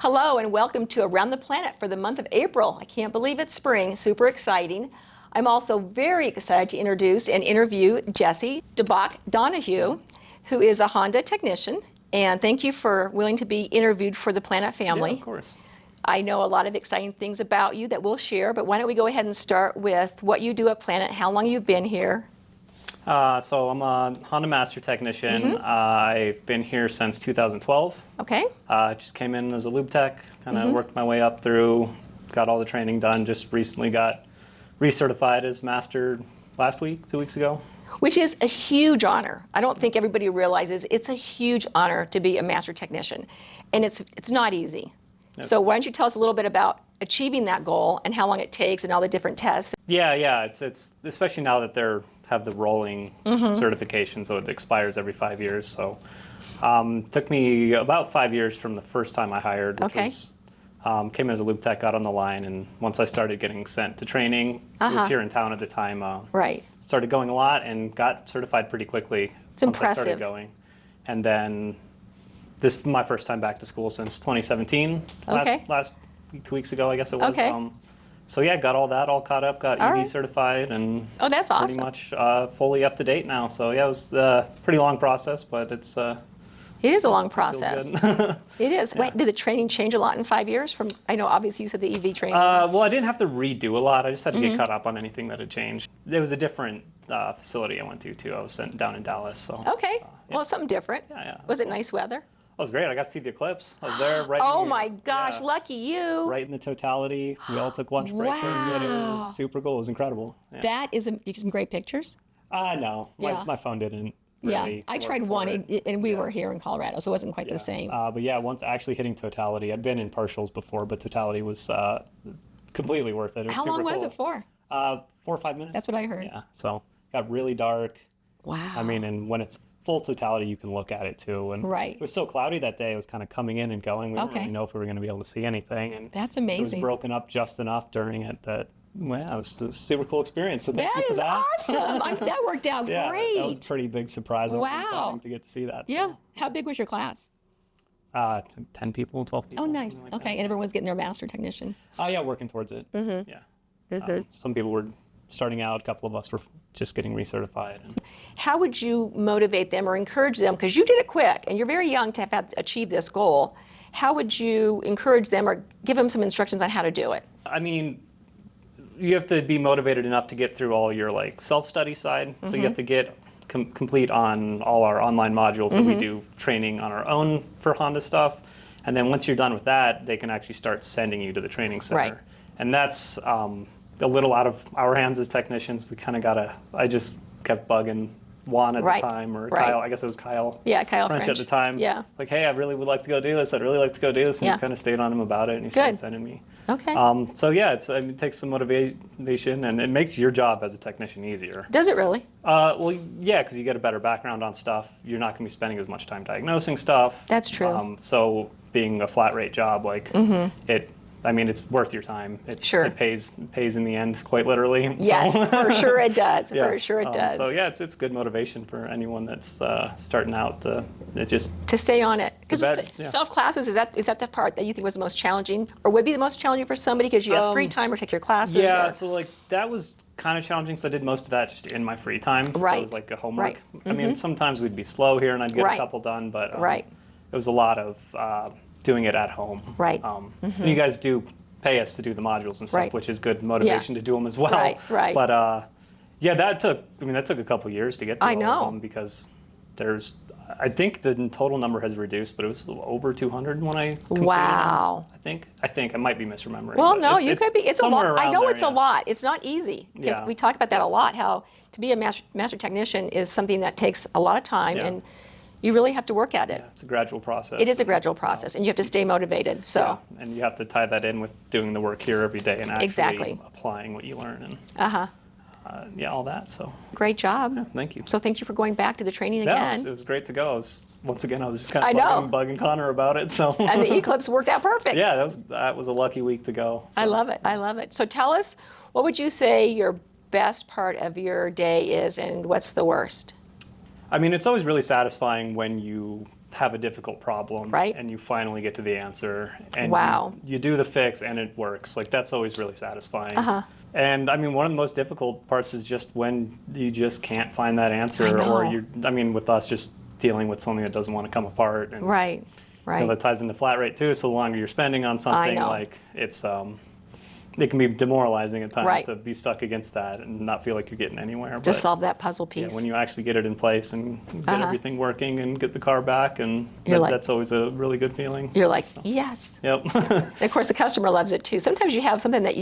Hello and welcome to Around the Planet for the month of April. I can't believe it's spring, super exciting. I'm also very excited to introduce and interview Jessie Dubach-Donahue, who is a Honda technician. And thank you for willing to be interviewed for the Planet family. Yeah, of course. I know a lot of exciting things about you that we'll share, but why don't we go ahead and start with what you do at Planet, how long you've been here. So I'm a Honda Master Technician. I've been here since 2012. Okay. Just came in as a lube tech, kind of worked my way up through, got all the training done, just recently got recertified as Master last week, 2 weeks ago. Which is a huge honor. I don't think everybody realizes it's a huge honor to be a Master Technician. And it's not easy. Yep. So why don't you tell us a little bit about achieving that goal and how long it takes and all the different tests? Yeah, it's especially now that they're have the rolling certification, so it expires every 5 years. So took me about 5 years from the first time I hired, which was, came in as a lube tech, got on the line, and once I started getting sent to training, I was here in town at the time, started going a lot and got certified pretty quickly. It's impressive. I started going. And then this is my first time back to school since 2017, last 2 weeks ago, I guess it was. Okay. So yeah, got all that all caught up, got EV certified, and that's awesome. Pretty much fully up to date now. So yeah, it was a pretty long process, but it's it is a long process. It is. Yeah. Wait, did the training change a lot in 5 years? From I know obviously you said the EV training. Well, I didn't have to redo a lot. I just had to get caught up on anything that had changed. There was a different facility I went to too. I was sent down in Dallas. So okay. Well, something different. Yeah. Was it nice weather? It was great. I got to see the eclipse. I was there right. Oh my gosh, lucky you! Right in the totality. We all took lunch break. Wow. It was super cool. It was incredible. Yeah. That is you get some great pictures. No, my phone didn't. Really I tried one, and we were here in Colorado, so it wasn't quite the same. But yeah, once actually hitting totality, I'd been in partials before, but totality was completely worth it. It was How long was it for? 4 or 5 minutes. That's what I heard. Yeah, so got really dark. Wow. I mean, and when it's full totality, you can look at it too. And it was so cloudy that day, it was kind of coming in and going. We didn't really know if we were going to be able to see anything. And that's amazing. It was broken up just enough during it that, well, it was a super cool experience. So thank you for that. Awesome. That worked out great. That was a pretty big surprise. Wow. To get to see that. Yeah. How big was your class? 10 people, 12 people. Oh, nice. Like okay, and everyone's getting their Master Technician. Yeah, working towards it. Yeah. Some people were starting out. A couple of us were just getting recertified. How would you motivate them or encourage them? Because you did it quick, and you're very young to have achieved this goal. How would you encourage them or give them some instructions on how to do it? I mean, you have to be motivated enough to get through all your self-study side. So you have to get complete on all our online modules that we do training on our own for Honda stuff. And then once you're done with that, they can actually start sending you to the training center. Right. And that's a little out of our hands as technicians. We kind of I just kept bugging Juan at the time, or Kyle, I guess it was Kyle. Yeah, Kyle French at the time. Yeah. Like, hey, I really would like to go do this. I'd really like to go do this. And just kind of stayed on him about it, and he started sending me. Okay. So yeah, it takes some motivation, and it makes your job as a technician easier. Does it really? Well, yeah, because you get a better background on stuff. You're not going to be spending as much time diagnosing stuff. That's true. So being a flat rate job, it's worth your time. It pays in the end, quite literally. Yes, so. for sure it does. For sure it does. So yeah, it's good motivation for anyone that's starting out to stay on it. Because self classes, is that the part that you think was the most challenging, or would be the most challenging for somebody because you have free time or take your classes? Yeah, so that was kind of challenging. So I did most of that just in my free time. Right. So it was like a homework. I mean, sometimes we'd be slow here and I'd get a couple done, but it was a lot of doing it at home. Right. And you guys do pay us to do the modules and stuff, which is good motivation to do them as well. Right. But that took a couple years to get to all of them, because I think the total number has reduced, but it was over 200 when I completed them. I think I might be misremembering. Well, no, you could be. It's a lot. I know it's a lot. It's not easy, because we talk about that a lot, how to be a master technician is something that takes a lot of time, and you really have to work at it. Yeah, it's a gradual process. It is a gradual process, and you have to stay motivated. So. Yeah, and you have to tie that in with doing the work here every day and actually applying what you learn and all that. So. Great job. Yeah, thank you. So thank you for going back to the training again. It was great to go. Once again, I was just kind of bugging Connor about it. So. And the eclipse worked out perfect. Yeah, that was a lucky week to go. So. I love it. So tell us, what would you say your best part of your day is, and what's the worst? I mean, it's always really satisfying when you have a difficult problem, Right. and you finally get to the answer, and Wow. you do the fix and it works. Like, that's always really satisfying. Uh-huh. And I mean, one of the most difficult parts is just when you just can't find that answer, I know. or I mean, with us just dealing with something that doesn't want to come apart. And, Right. Right. You know, that ties into flat rate too. So the longer you're spending on something, know. like it can be demoralizing at times Right. to be stuck against that and not feel like you're getting anywhere. To solve that puzzle Yeah, piece. when you actually get it in place and get everything working and get the car back, and that's always a really good feeling. You're like, yes. Yep. And of course, the customer loves it too. Sometimes you have something that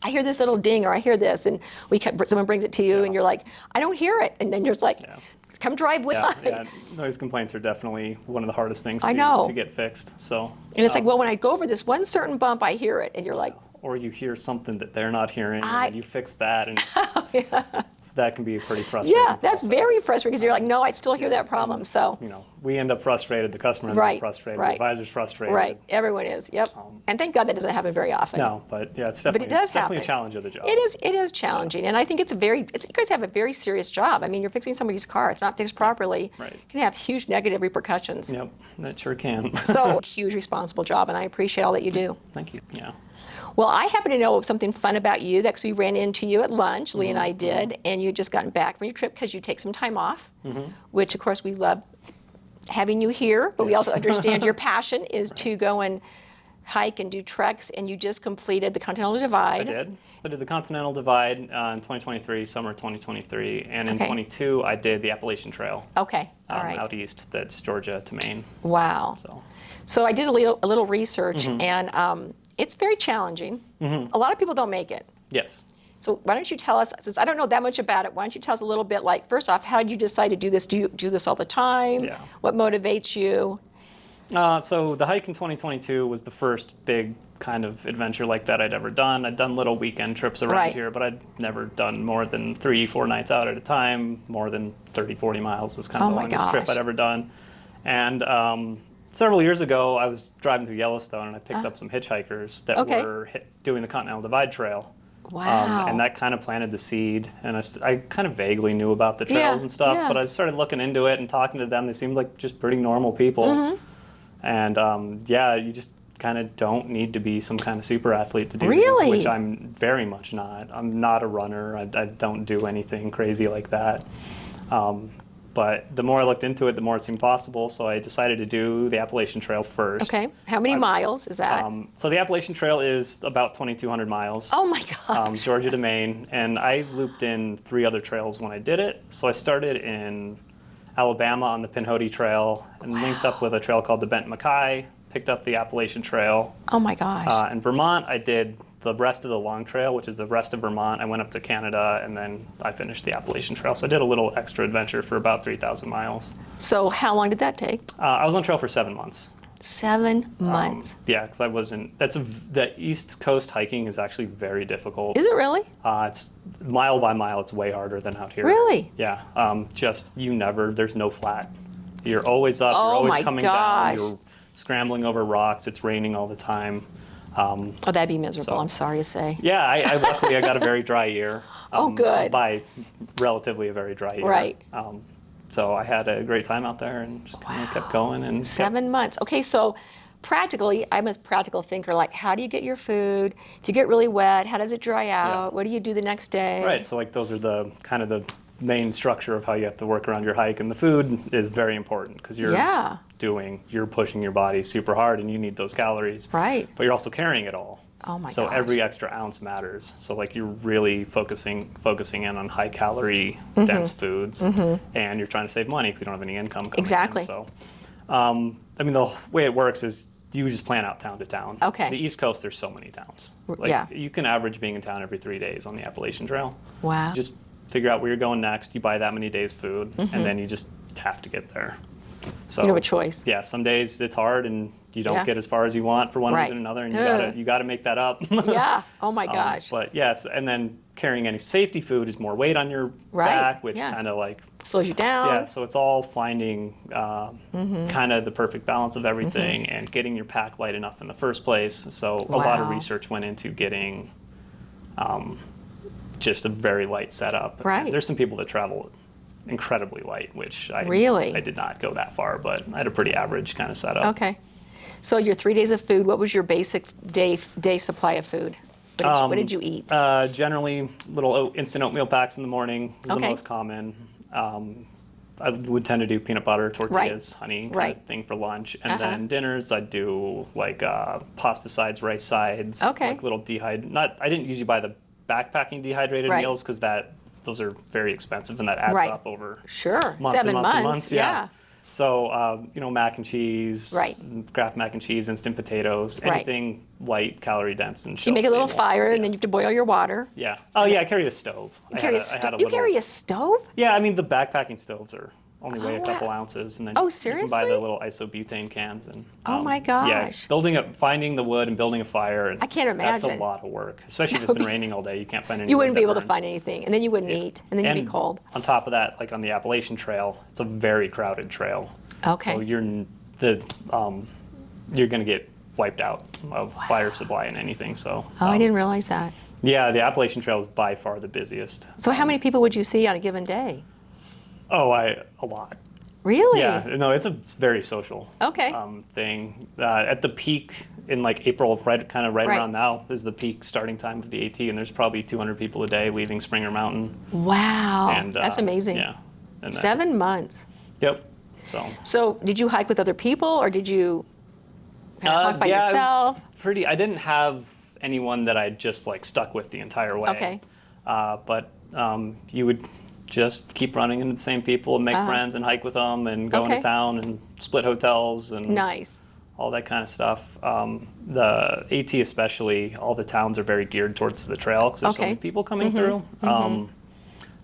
I hear this little ding, or I hear this, and someone brings it to you, and you're like, I don't hear it, and then you're just like, come drive with us. Yeah, noise complaints are definitely one of the hardest things I know. to get fixed. So. And it's like, well, when I go over this one certain bump, I hear it, and you're like, or you hear something that they're not hearing, and you fix that, and that can be pretty frustrating. yeah, that's very frustrating, because you're like, no, I still hear that problem. So, You know, we end up frustrated, the customer ends Right, up frustrated, right. the advisor's frustrated. right, everyone is, yep. And thank God that doesn't happen very often. No, but yeah, it's definitely, it does definitely happen. a challenge of the job. It is challenging, and I think you guys have a very serious job. I mean, you're fixing somebody's car. It's not fixed properly. Right. It can have huge negative repercussions. Yep, that sure can. So, huge responsible job, and I appreciate all that you do. Thank you. Yeah. Well, I happen to know something fun about you, because we ran into you at lunch, Lee and I did, and you had just gotten back from your trip because you take some time off, which of course we love having you here, but we also understand your passion is to go and hike and do treks, and you just completed the Continental Divide. I did the Continental Divide in 2023, summer 2023, and in Okay. 22 I did the Appalachian Trail. Okay, all right. Out east, that's Georgia to Maine. Wow. So I did a little research, and it's very challenging. A lot of people don't make it. Yes. So why don't you tell us, since I don't know that much about it, why don't you tell us a little bit, like, first off, how did you decide to do this? Do you do this all the time? Yeah. What motivates you? So the hike in 2022 was the first big kind of adventure like that I'd ever done. I'd done little weekend trips around Right. here, but I'd never done more than 3-4 nights out at a time. More than 30-40 miles was kind of Oh the my longest trip gosh. I'd ever done. And several years ago, I was driving through Yellowstone, and I picked up some hitchhikers that Okay. were doing the Continental Divide Trail. Wow. And that kind of planted the seed, and I kind of vaguely knew about the trails Yeah, and stuff, yeah. but I started looking into it and talking to them. They seemed like just pretty normal people. Mm-hmm. And you just kind of don't need to be some kind of super athlete to do Really? these, which I'm very much not. I'm not a runner. I don't do anything crazy like that. But the more I looked into it, the more it seemed possible. So I decided to do the Appalachian Trail first. Okay. How many miles is that? So the Appalachian Trail is about 2,200 miles. Oh my gosh. Georgia to Maine, and I looped in 3 other trails when I did it. So I started in Alabama on the Pinhoti Trail and linked up with a trail called the Bent Mackay, picked up the Appalachian Trail. Oh my gosh. In Vermont, I did the rest of the Long Trail, which is the rest of Vermont. I went up to Canada, and then I finished the Appalachian Trail. So I did a little extra adventure for about 3,000 miles. So how long did that take? I was on trail for 7 months. 7 months. Yeah, because I wasn't. The East Coast hiking is actually very difficult. Is it really? It's mile by mile. It's way harder than out here. Really? Yeah. There's no flat. You're always up. Oh you're always my coming gosh. down. You're scrambling over rocks. It's raining all the time. Oh, that'd be miserable. So- I'm sorry to say. Yeah. Luckily I got a very dry year. Oh, good. By relatively a very dry year. Right. So I had a great time out there and just kind of kept going and 7 months. Okay, so practically, I'm a practical thinker. Like, how do you get your food? If you get really wet, how does it dry out? What do you do the next day? Right. So like those are the kind of the main structure of how you have to work around your hike, and the food is very important because you're pushing your body super hard and you need those calories. Right. But you're also carrying it all. Oh my So gosh. every extra ounce matters. So like you're really focusing in on high calorie Mm-hmm. dense foods, and you're trying to save money because you don't have any income coming Exactly. in. So, the way it works is you just plan out town to town. Okay. The East Coast, there's so many towns. Like, Yeah. You can average being in town every 3 days on the Appalachian Trail. Wow. Just figure out where you're going next. You buy that many days food, Mm-hmm. and then you just have to get there. So You don't have a choice. Yeah, some days it's hard and you don't Yeah. get as far as you want for one Right. reason or another, and Ugh. you gotta make that up. Yeah. Oh my gosh. But yes, and then carrying any safety food is more weight on your Right, back, which yeah. kind of like Slows you down. yeah. So it's all finding Mm-hmm. kind of the perfect balance of everything and getting your pack light enough in the first place. So a lot of Wow. research went into getting just a very light setup. Right. There's some people that travel incredibly light, which Really? I did not go that far, but I had a pretty average kind of setup. Okay. So your 3 days of food, what was your basic day supply of food? What did you eat? Generally, little instant oatmeal packs in the morning is the Okay. most common. I would tend to do peanut butter, tortillas, honey kind of thing for lunch. And then dinners, I'd do like pasta sides, rice sides, like little I didn't usually buy the backpacking dehydrated meals because those are very expensive and that adds up over months 7 and months and months. yeah. So, mac and cheese, Kraft mac and cheese, instant potatoes, anything light, calorie dense, and So you make a little fire, and then you have to boil your water. Yeah. Oh, yeah, I carry a stove. You carry a stove? Yeah, I mean, the backpacking stoves are only weigh a couple ounces, and then you can buy the little isobutane cans. And oh my gosh! Yeah, finding the wood and building a fire. And I can't imagine. That's a lot of work, especially if it's been raining all day. You can't find any. You wouldn't be able burns. to find anything, and then you wouldn't eat, and then you'd be cold. On top of that, like on the Appalachian Trail, it's a very crowded trail. Okay. So you're going to get wiped out of fire supply and anything. So. I didn't realize that. Yeah, the Appalachian Trail is by far the busiest. So how many people would you see on a given day? Oh, a lot. Really? Yeah, no, it's a very social thing. At the peak in like April, right around now, is the peak starting time of the AT, and there's probably 200 people a day leaving Springer Mountain. Wow, and, that's amazing. Yeah. And 7 months. Yep. So did you hike with other people, or did you hike by yourself? I didn't have anyone that I just like stuck with the entire way. Okay. But you would just keep running into the same people and make friends and hike with them and go into town and split hotels and all that kind of stuff. The AT especially, all the towns are very geared towards the trail because there's so many people coming through.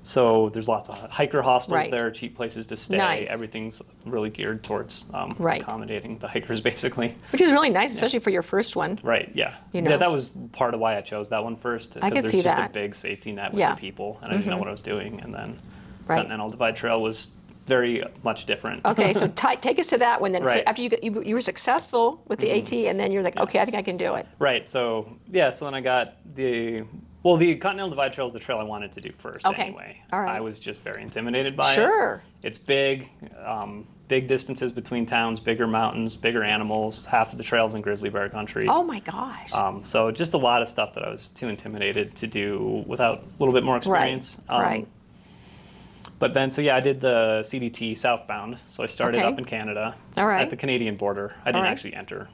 So there's lots of hiker hostels there, cheap places to stay. Nice. Everything's really geared towards accommodating the hikers, basically. Which is really nice, especially for your first one. Right, yeah. You know. Yeah, that was part of why I chose that one first. I could see there's just that. a big safety net with the people, and I didn't know what I was doing. And then Continental Divide Trail was very much different. Okay, so take us to that one then. Right. So after you were successful with the AT, and then you're like, okay, I think I can do it. Right, so then I got the Continental Divide Trail is the trail I wanted to do first anyway. All right. I was just very intimidated by it. Sure. It's big, big distances between towns, bigger mountains, bigger animals, half of the trails in grizzly bear country. Oh my gosh. So just a lot of stuff that I was too intimidated to do without a little bit more experience. Right. But then, I did the CDT southbound. So I started up in Canada at the Canadian border. I didn't actually enter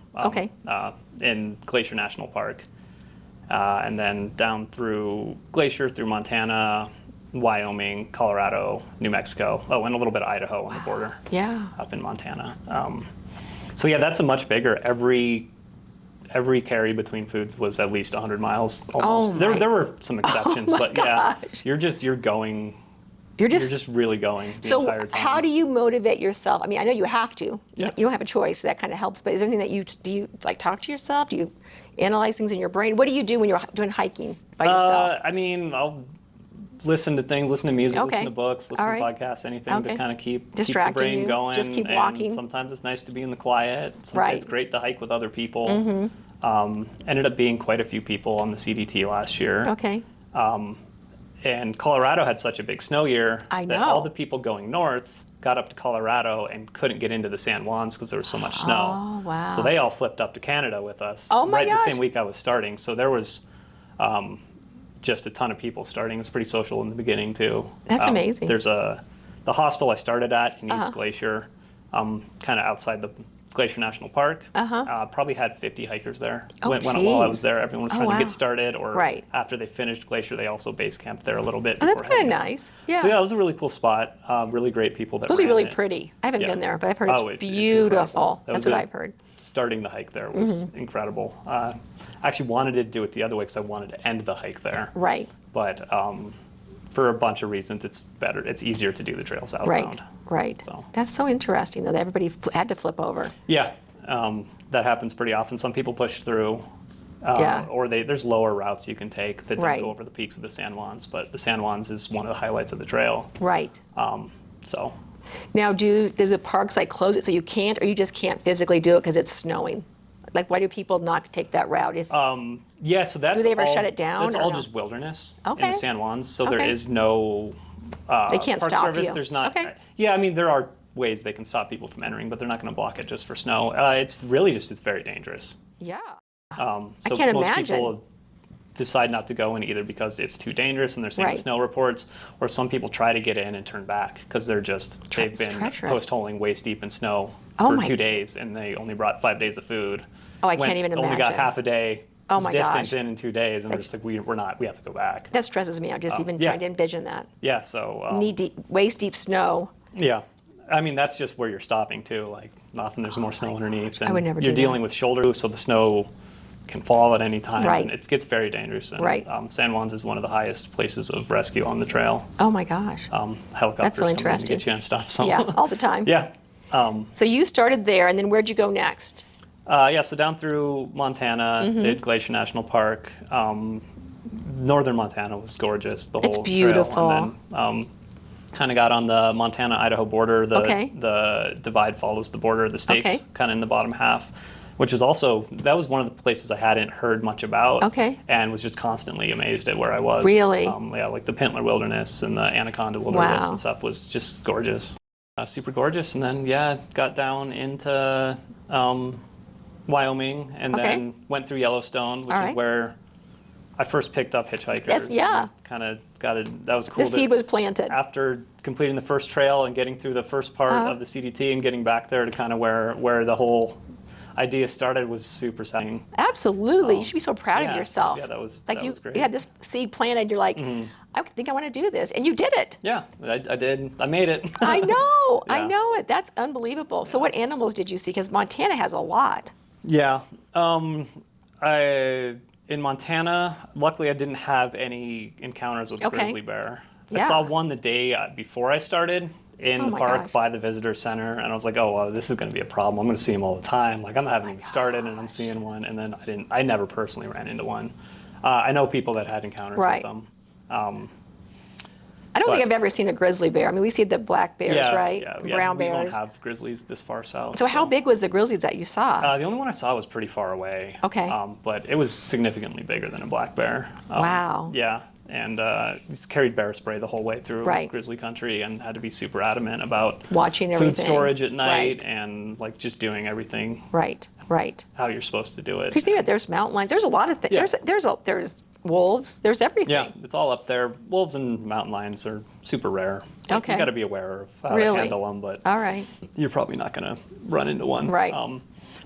in Glacier National Park. And then down through Glacier, through Montana, Wyoming, Colorado, New Mexico. Oh, and a little bit of Idaho on the border. Yeah. Up in Montana. That's a much bigger. Every carry between foods was at least 100 miles almost. There were some exceptions, but you're going. You're just really going the entire time. So how do you motivate yourself? I mean, I know you have to. You don't have a choice. So that kind of helps. But is there anything that do you like talk to yourself? Do you analyze things in your brain? What do you do when you're doing hiking by yourself? I mean, I'll listen to things, listen to music, listen to books, listen to podcasts, anything to kind of keep the brain going. Just keep walking. And sometimes it's nice to be in the quiet. Sometimes it's great to hike with other people. Ended up being quite a few people on the CDT last year. Okay. And Colorado had such a big snow year that all the people going north got up to Colorado and couldn't get into the San Juans because there was so much snow. Oh, wow. So they all flipped up to Canada with us the same week I was starting. So there was just a ton of people starting. It was pretty social in the beginning, too. That's amazing. There's the hostel I started at in East Glacier, kind of outside the Glacier National Park. Probably had 50 hikers there. While I was there, everyone was trying to get started, or after they finished Glacier, they also base camped there a little bit. Oh, that's kind of nice. Yeah. So it was a really cool spot. Really great people that It's supposed to be really it. pretty. I haven't been there, but I've heard it's It's beautiful. That's what I've heard. Starting the hike there was incredible. I actually wanted to do it the other way because I wanted to end the hike there. Right. But for a bunch of reasons, it's easier to do the trail southbound. Right. So. That's so interesting, though, that everybody had to flip over. Yeah, that happens pretty often. Some people push through, or there's lower routes you can take that don't go over the peaks of the San Juans, but the San Juans is one of the highlights of the trail. Right. So. Now, do the parks close it so you can't, or you just can't physically do it because it's snowing? Like, why do people not take that route? So that's do they ever shut it down? That's all just wilderness in the San Juans. So there is no They can't Park stop Service, you. there's not. Okay. Yeah, I mean there are ways they can stop people from entering, but they're not going to block it just for snow. It's really just it's very dangerous. Yeah. So I can't most imagine. people decide not to go in either because it's too dangerous and they're seeing Right. the snow reports, or some people try to get in and turn back because they've been treacherous. post-holing waist deep in snow Oh for my- 2 days and they only brought 5 days of food. Oh, I can't even Only got imagine. half a day Oh my distance gosh. in 2 days, and we're just like we have to go back. That stresses me out, just even yeah. trying to envision that. Yeah, so Knee deep, waist deep snow. yeah. I mean, that's just where you're stopping too. Like, often there's more snow underneath. And would never do you're that. dealing with shoulder, so the snow can fall at any time. Right. And it gets very dangerous. And, Right. San Juan's is one of the highest places of rescue on the trail. Oh my gosh. Helicopters That's so come in and interesting. get you and stuff. So. Yeah, all the time. Yeah. So you started there, and then where'd you go next? So down through Montana, Mm-hmm. did Glacier National Park. Northern Montana was gorgeous. The It's whole beautiful. Trail. And then kind of got on the Montana-Idaho border. The divide follows the border of the states, Okay. kind of in the bottom half, which is also, that was one of the places I hadn't heard much about. Okay. And was just constantly amazed at where I was. Really? Yeah, like the Pintler Wilderness and the Anaconda Wilderness Wow. and stuff was just gorgeous. Super gorgeous. And then, yeah, got down into Wyoming and Okay. then went through Yellowstone, which All is right. where I first picked up hitchhikers. Yes, yeah. Kind of got it. That was cool. The seed was planted. After completing the first trail and getting through the first part of the CDT and getting back there to kind of where the whole idea started was super exciting. Absolutely. You should be so proud of yeah. yourself. Yeah, that was like that was great. you had this seed planted, you're like, I think I want to do this. And you did it. Yeah, I did. I made it. I know. I Yeah. know it. That's unbelievable. So what animals did you see? Because Montana has a lot. Yeah. In Montana, luckily I didn't have any encounters with Okay. grizzly bear. Yeah. I saw one the day before I started in Oh the my park gosh. by the visitor center, and I was like, oh, well, this is going to be a problem. I'm going to see him all the time. Like, I'm not even started, and I'm seeing one, and then I never personally ran into one. I know people that had encounters Right. with them. I don't But- think I've ever seen a grizzly bear. I mean, we see the black bears, Yeah, right? yeah, Brown we bears. don't have grizzlies this far south. So how big was the grizzlies that you saw? The only one I saw was pretty far away. Okay. But it was significantly bigger than a black bear. Wow. Yeah, and he's carried bear spray the whole way through Right. grizzly country and had to be super adamant about Watching food everything. storage at night Right. and like just doing everything Right. how you're supposed to do it. Because think about it, there's mountain lions. There's a lot of things. Yeah. There's wolves. There's everything. Yeah, it's all up there. Wolves and mountain lions are super rare. Like, Okay. You got to be aware of how Really? to handle them, but All right. you're probably not going to run into one. Right.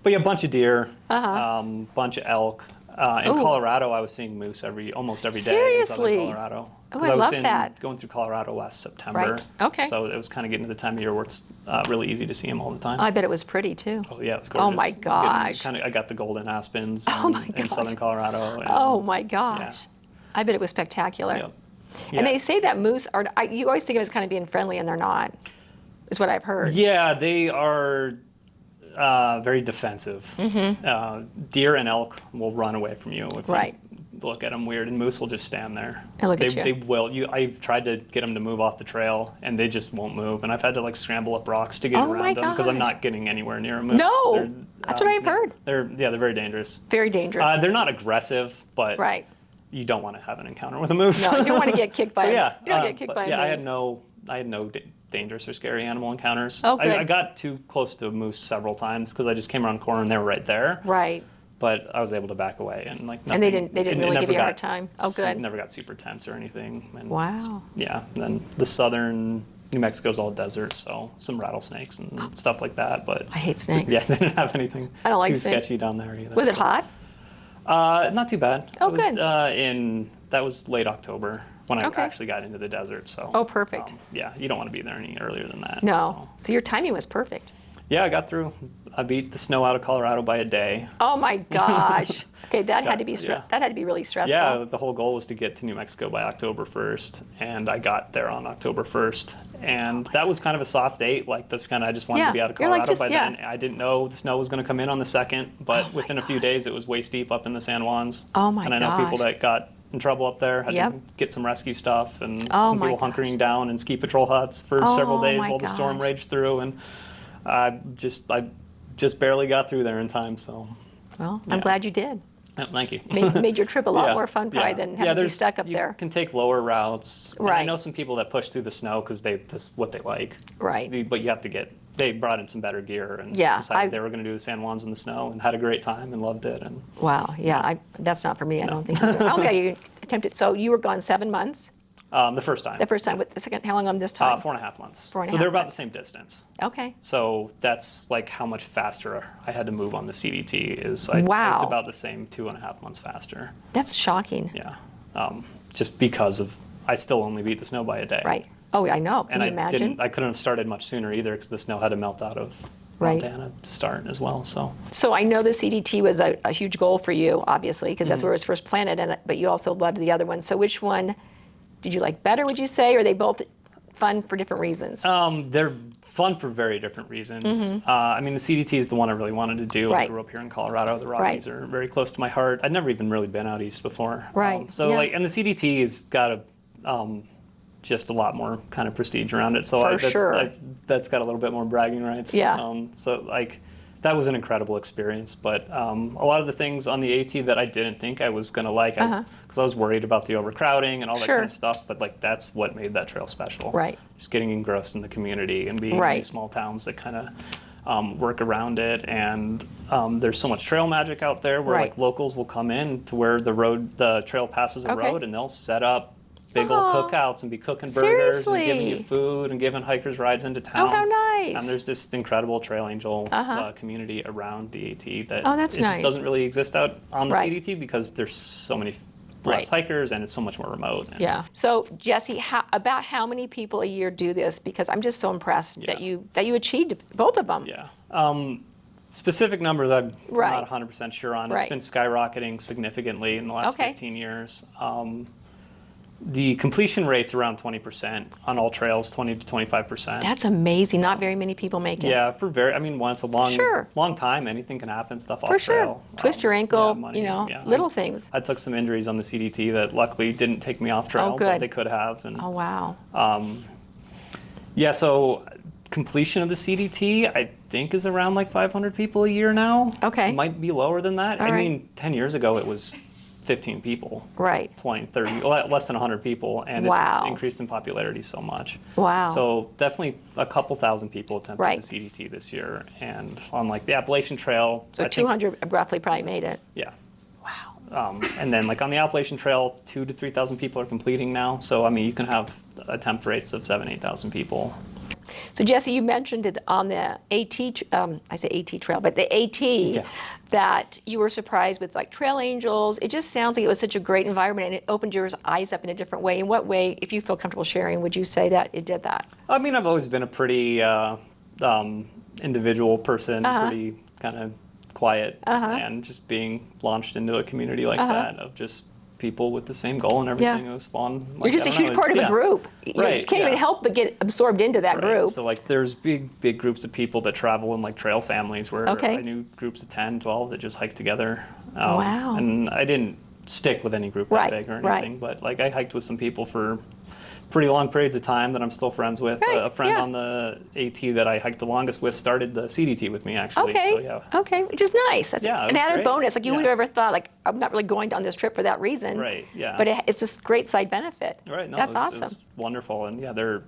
But yeah, a bunch of deer, bunch of elk. In Ooh. Colorado, I was seeing moose almost every day Seriously? in southern Colorado. Oh, 'Cause I was love that. Going through Colorado last September. Right. Okay. So it was kind of getting to the time of year where it's really easy to see them all the time. I bet it was pretty too. Oh yeah, it's gorgeous. Oh my gosh. I got the golden aspens Oh my in gosh. southern Colorado. And, Oh my gosh. I bet it was spectacular. yeah. Yeah. And they say that moose are, you always think of it as kind of being friendly, and they're not, is what I've heard. Yeah, they are very defensive. Deer and elk will run away from you if Right. you look at them weird, and moose will just stand there. And look they, at you. They will. I've tried to get them to move off the trail, and they just won't move. And I've had to like scramble up rocks to get Oh my around them because I'm gosh. not getting anywhere near a moose. No, They're, that's what I've heard. They're very dangerous. Very dangerous. They're not aggressive, but Right. you don't want to have an encounter with a moose. No, you don't want to get kicked by So a, yeah, you don't get kicked but by a yeah, moose. I had no dangerous or scary animal encounters. Oh, good. I got too close to a moose several times because I just came around the corner and they were right there. Right. But I was able to back away and like. And they nothing- didn't it really never give you a hard got time? Oh, good. Never got super tense or anything. And Wow. Yeah, and then the southern New Mexico's all desert, so some rattlesnakes and stuff like that. But I hate snakes. yeah, they didn't have anything I don't like too snakes. sketchy down there either. Was it hot? Not too bad. Oh, it was, good. That was late October when I Okay. actually got into the desert. So. Oh, perfect. Yeah, you don't want to be there any earlier than that. No. So. So your timing was perfect. Yeah, I got through. I beat the snow out of Colorado by a day. Oh my gosh. Okay, that had to be Yeah. that had to be really stressful. Yeah, the whole goal was to get to New Mexico by October 1st, and I got there on October 1st. And that was kind of a soft date. Like, that's kind of, I just wanted Yeah, to be out of you're like, Colorado just- by yeah. then. I didn't know the snow was going to come in on the 2nd, but within a few days, it was waist deep up in the San Juans. Oh my And I know people gosh. that got in trouble up there, had Yep. to get some rescue stuff, and Oh some my people gosh. hunkering down in ski patrol huts for Oh several days my while the storm gosh. raged through. And I just barely got through there in time, so. Well, Yeah. I'm glad you did. Thank you. Made your trip a lot Yeah, more fun probably yeah. than having to be stuck up you there. can take lower routes. And I Right. know some people that push through the snow because that's what they like. Right. But you have to they brought in some better gear and Yeah, decided they were going to do the San Juans in the snow and had a great time and loved it. And Wow, yeah, that's not for me. I don't think. I don't think I attempted. So you were gone 7 months. the first time. The first time. With the second, how long on this time? 4.5 months. 4.5 So they're about months. the same distance. Okay. So that's like how much faster I had to move on the CDT is I Wow. hiked about the same 2.5 months faster. That's shocking. Yeah. Just because I still only beat the snow by a day. Right. Oh, I know. Can And you imagine? I couldn't have started much sooner either because the snow had to melt out of Right. Montana to start as well. So I know the CDT was a huge goal for you, obviously, because that's where it was first planted. But you also loved the other one. So which one did you like better? Would you say, or are they both fun for different reasons? They're fun for very different reasons. I mean, the CDT is the one I really wanted to do. Right. I grew up here in Colorado. The Rockies are very close to my heart. I'd never even really been out east before. Right. So Yeah. and the CDT has got just a lot more kind of prestige around it. So For sure. that's got a little bit more bragging rights. Yeah. That was an incredible experience. But a lot of the things on the AT that I didn't think I was going to like, because I was worried about the overcrowding and all that Sure. kind of stuff. But that's what made that trail special. Right. Just getting engrossed in the community and being in Right. these small towns that kind of work around it. And there's so much trail magic out there where Right. like locals will come in to where the trail passes a Okay. road and they'll set up big old Aw. cookouts and be cooking burgers Seriously? and giving you food and giving hikers rides into town. Oh, how nice. And there's this incredible trail angel community around the AT that Oh, that's it nice. just doesn't really exist out on the Right. CDT because there's so many Right. less hikers and it's so much more remote. And Yeah. So Jessie, about how many people a year do this? Because I'm just so impressed that you achieved both of them. Yeah. Specific numbers I'm Right. not 100% sure on. Right. It's been skyrocketing significantly in the last Okay. 15 years. The completion rate's around 20% on all trails, 20 to 25%. That's amazing. Not very many people make it. Yeah, once a Sure. long time, anything can happen, stuff off For sure. trail. Twist your ankle, money, yeah. little things. I took some injuries on the CDT that luckily didn't take me off trail, Oh, good. but they could have. And, Oh, wow. yeah, so completion of the CDT, I think, is around like 500 people a year now. Okay. It might be lower than that. All I right. mean, 10 years ago, it was 15 people. Right. 20, 30, less than 100 people, and Wow. it's increased in popularity so much. Wow. So definitely a couple thousand people attempted Right. the CDT this year, and on like the Appalachian Trail, So I think- 200 roughly probably made it. yeah. Wow. And then like on the Appalachian Trail, 2,000 to 3,000 people are completing now. So I mean, you can have attempt rates of 7,000 to 8,000 people. So Jessie, you mentioned it on the AT, I say AT trail, but the AT, that you were surprised with like trail angels. It just sounds like it was such a great environment and it opened your eyes up in a different way. In what way, if you feel comfortable sharing, would you say that it did that? I mean, I've always been a pretty individual person, pretty kind of quiet, and just being launched into a community like that of just people with the same goal and everything. It was fun. You're just a huge part of a group. Right, You can't even help but get absorbed into that group. So like there's big groups of people that travel in like trail families where I knew groups of 10, 12 that just hiked together. Wow. And I didn't stick with any group that big or anything, but like I hiked with some people for pretty long periods of time that I'm still friends with. Right, A friend yeah. on the AT that I hiked the longest with started the CDT with me actually. Okay. So yeah. Okay, which is nice. That's Yeah, it an was added great. bonus. Like you would Yeah. have ever thought, like I'm not really going on this trip for that reason. Right, yeah. But it's a great side benefit. Right. No, That's it was awesome. wonderful. And yeah, they're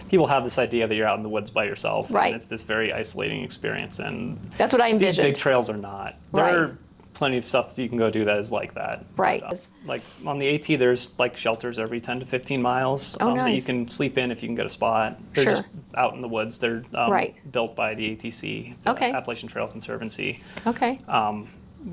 people have this idea that you're out in the woods by yourself. Right. And it's this very isolating experience. And That's what I these envisioned. big trails are not. Right. There are plenty of stuff that you can go do that is like that. Right. But, like on the AT, there's like shelters every 10 to 15 miles Oh, that you nice. can sleep in if you can get a spot. They're Sure. just out in the woods. They're Right. built by the ATC, the Okay. Appalachian Trail Conservancy. Okay.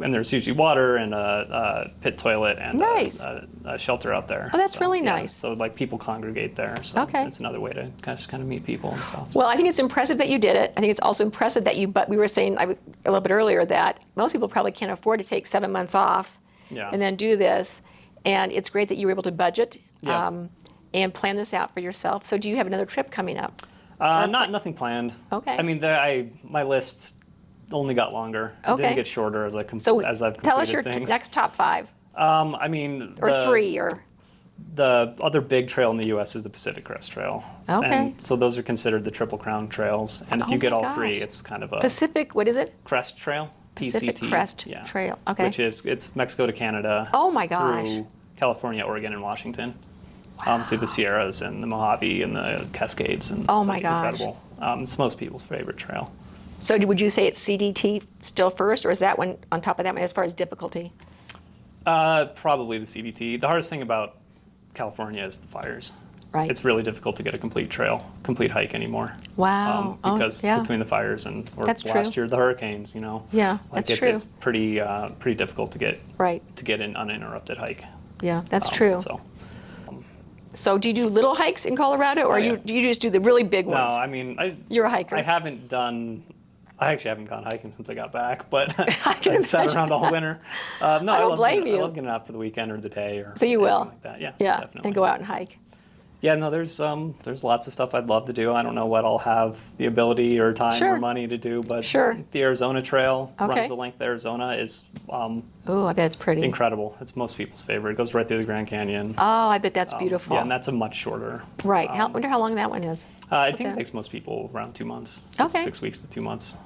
And there's usually water and a pit toilet and Nice. a shelter out there. Oh, that's really nice. So like people congregate there. So Okay. it's another way to kind of meet people and stuff. Well, I think it's impressive that you did it. I think it's also impressive that but we were saying a little bit earlier that most people probably can't afford to take 7 months off Yeah. and then do this. And it's great that you were able to budget Yeah. and plan this out for yourself. So do you have another trip coming up? Nothing planned. Okay. I mean, my list only got longer. It Okay. didn't get shorter as I've So completed tell us your things. next top 5 I mean, or 3 or. The other big trail in the U.S. is the Pacific Crest Trail. Okay. And so those are considered the Triple Crown trails. And if Oh you get my all three, gosh. it's kind of a Pacific, what is it? crest trail. Pacific PCT, Crest yeah, Trail. Okay. which is it's Mexico to Canada. Oh my gosh. Through California, Oregon, and Washington. Through the Sierras and the Mojave and the Cascades. And Oh my gosh. incredible. It's most people's favorite trail. So would you say it's CDT still first, or is that one on top of that one as far as difficulty? Probably the CDT. The hardest thing about California is the fires. Right. It's really difficult to get a complete hike anymore. Wow. Because yeah. between the fires and That's last true. year the hurricanes, Yeah, like that's true. It's pretty difficult to get Right. an uninterrupted hike. Yeah, that's true. So do you do little hikes in Colorado, or yeah. do you just do the really big No, ones? I mean You're a hiker. I actually haven't gone hiking since I got back, but I can I sat imagine. around all winter. No, I don't blame you. I love getting out for the weekend or the day or So you anything will. like that. Yeah, Yeah, definitely. and go out and hike. Yeah, no, there's lots of stuff I'd love to do. I don't know what I'll have the ability or time Sure. or money to do, but Sure. the Arizona Trail Okay. runs the length of Arizona is Oh, I bet it's pretty. incredible. It's most people's favorite. It goes right through the Grand Canyon. Oh, I bet that's beautiful. Yeah, and that's a much shorter. Right. I wonder how long that one is. I think Okay. it takes most people around 2 months, Okay. 6 weeks to 2 months.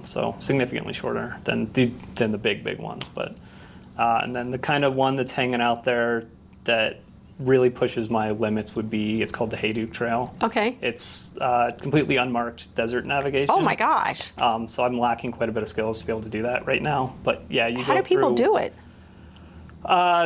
So significantly shorter than the big ones. But and then the kind of one that's hanging out there that really pushes my limits would be, it's called the Hayduke Trail. Okay. It's completely unmarked desert navigation. Oh my gosh. So I'm lacking quite a bit of skills to be able to do that right now. But yeah, you How go do people through- do it?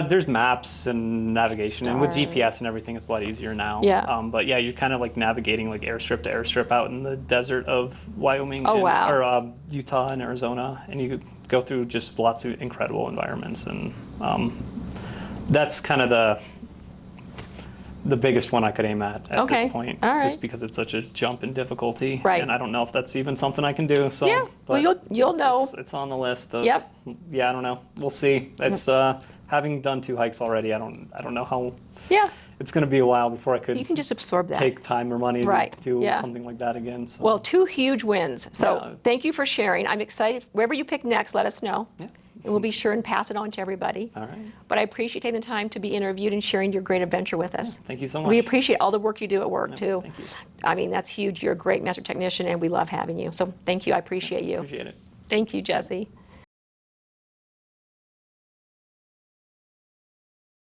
There's maps and navigation, and with Stars. GPS and everything, it's a lot easier now. Yeah. But yeah, you're kind of like navigating like airstrip to airstrip out in the desert of Wyoming, Oh, wow. or Utah and Arizona, and you go through just lots of incredible environments, and that's kind of the biggest one I could aim at Okay. this point, All right. just because it's such a jump in difficulty, Right. and I don't know if that's even something I can do. So, Yeah. Well, but you'll know. It's on the list. Of, Yep. Yeah, I don't know. We'll see. It's having done 2 hikes already. I don't know how. Yeah. It's going to be a while before I could You can just absorb that. take time or money Right. to do Yeah. something like that again. So. Well, 2 huge wins. So Yeah. thank you for sharing. I'm excited. Wherever you pick next, let us know. Yeah. And we'll be sure and pass it on to everybody. All right. But I appreciate taking the time to be interviewed and sharing your great adventure with us. Thank you so much. We appreciate all the work you do at work, too. Thank you. I mean, that's huge. You're a great master technician, and we love having you. So thank you. I appreciate you. Appreciate it. Thank you, Jessie.